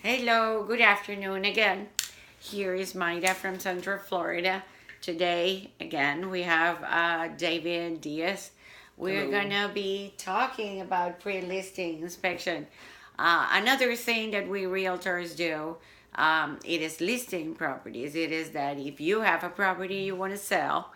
Hello, good afternoon again. Here is Maida from Central Florida. Today, again, we have David Diaz. We're Hello. gonna be talking about pre-listing inspection. Another thing that we realtors do, it is listing properties. It is that if you have a property you want to sell,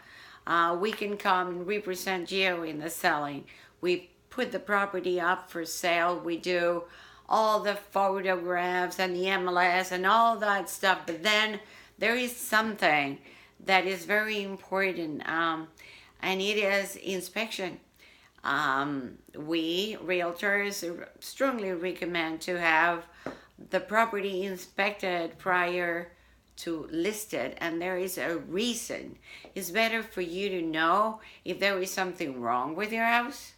we can come and represent you in the selling. We put the property up for sale. We do all the photographs and the MLS and all that stuff. But then there is something that is very important, and it is inspection. We realtors strongly recommend to have the property inspected prior to listed, and there is a reason. It's better for you to know if there is something wrong with your house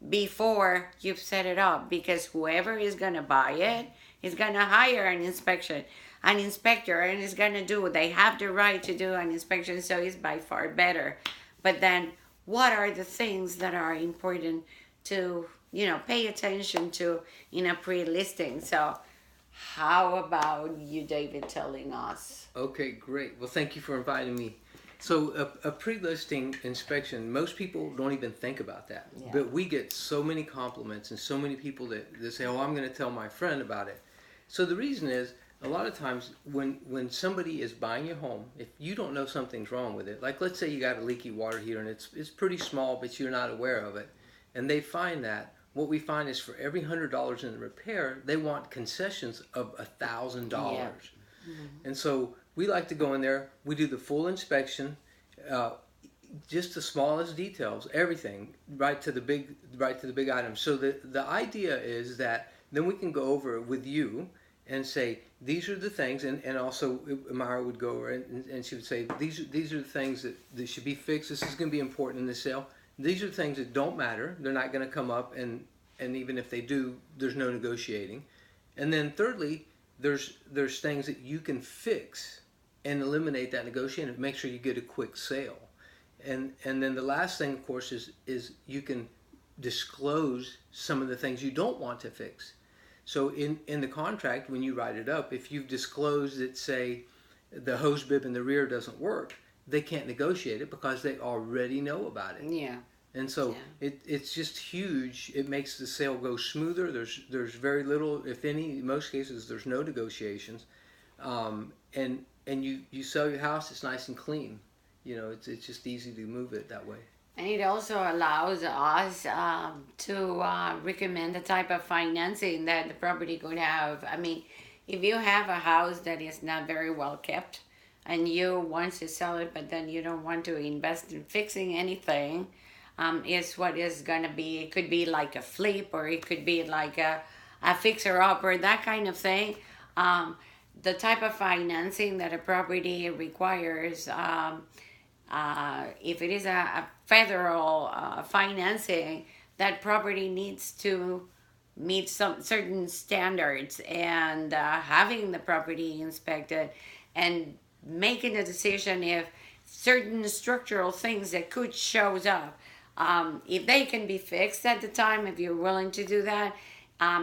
before you've set it up, because whoever is going to buy it is going to hire an inspector, and is going to do, they have the right to do an inspection, so it's by far better. But then what are the things that are important to pay attention to in a pre-listing? So how about you, David, telling us? Okay, great. Well, thank you for inviting me. So, a pre-listing inspection, most people don't even think about that. Yeah. But we get so many compliments and so many people that say, "Oh, I'm going to tell my friend about it." So the reason is, a lot of times when somebody is buying your home, if you don't know something's wrong with it, like let's say you got a leaky water heater and it's pretty small, but you're not aware of it, and they find that. What we find is for every $100 in the repair, they want concessions of Yeah. $1,000. Mhm. And so we like to go in there. We do the full inspection, uh, just the smallest details, everything, right to the big items. So the idea is that then we can go over it with you and say these are the things, and also Mara would go over and she would say these are the things that should be fixed. This is going to be important in the sale. These are the things that don't matter. They're not going to come up, and even if they do, there's no negotiating. And then thirdly, there's things that you can fix and eliminate that negotiation and make sure you get a quick sale. And then the last thing, of course, is you can disclose some of the things you don't want to fix. So in the contract, when you write it up, if you've disclosed that, say, the hose bib in the rear doesn't work, they can't negotiate it because they already know about it. Yeah. And so Yeah. it's just huge. It makes the sale go smoother. There's very little, if any, in most cases, there's no negotiations. And you sell your house, it's nice and clean. It's just easy to move it that way. And it also allows us to recommend the type of financing that the property could have. I mean, if you have a house that is not very well kept and you want to sell it, but then you don't want to invest in fixing anything, is what is going to be. It could be like a flip, or it could be like a fixer upper, that kind of thing. The type of financing that a property requires. If it is a federal financing, that property needs to meet some certain standards, and having the property inspected and making a decision if certain structural things that could shows up, if they can be fixed at the time, if you're willing to do that,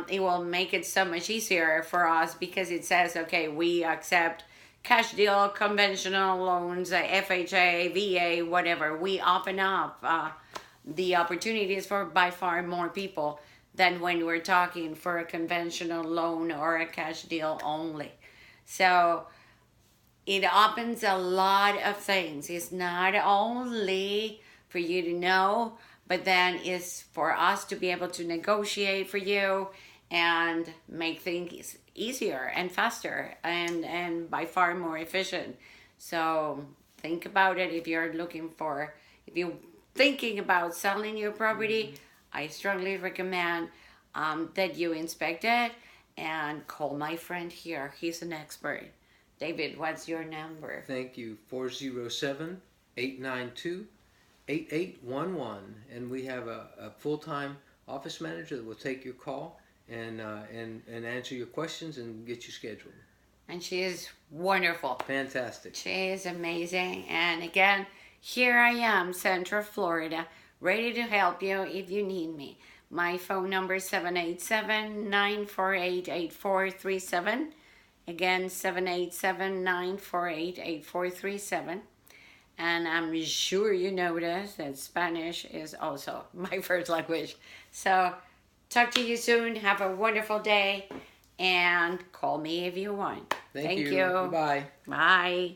it will make it so much easier for us, because it says, okay, we accept cash deal, conventional loans, FHA, VA, whatever. We open up the opportunities for by far more people than when we're talking for a conventional loan or a cash deal only. So it opens a lot of things. It's not only for you to know, but then it's for us to be able to negotiate for you and make things easier and faster and by far more efficient. So think about it. If you're thinking about selling your property, I strongly recommend that you inspect it and call my friend here. He's an expert. David, what's your number? Thank you. 407 892 8811. And we have a full time office manager that will take your call and answer your questions and get you scheduled. And she is wonderful. Fantastic. She is amazing. And again, here I am, Central Florida, ready to help you if you need me. My phone number is 787-948-8437. Again, 787-948-8437. And I'm sure you noticed that Spanish is also my first language. So, talk to you soon. Have a wonderful day. And call me if you want. Thank you. Bye. Bye.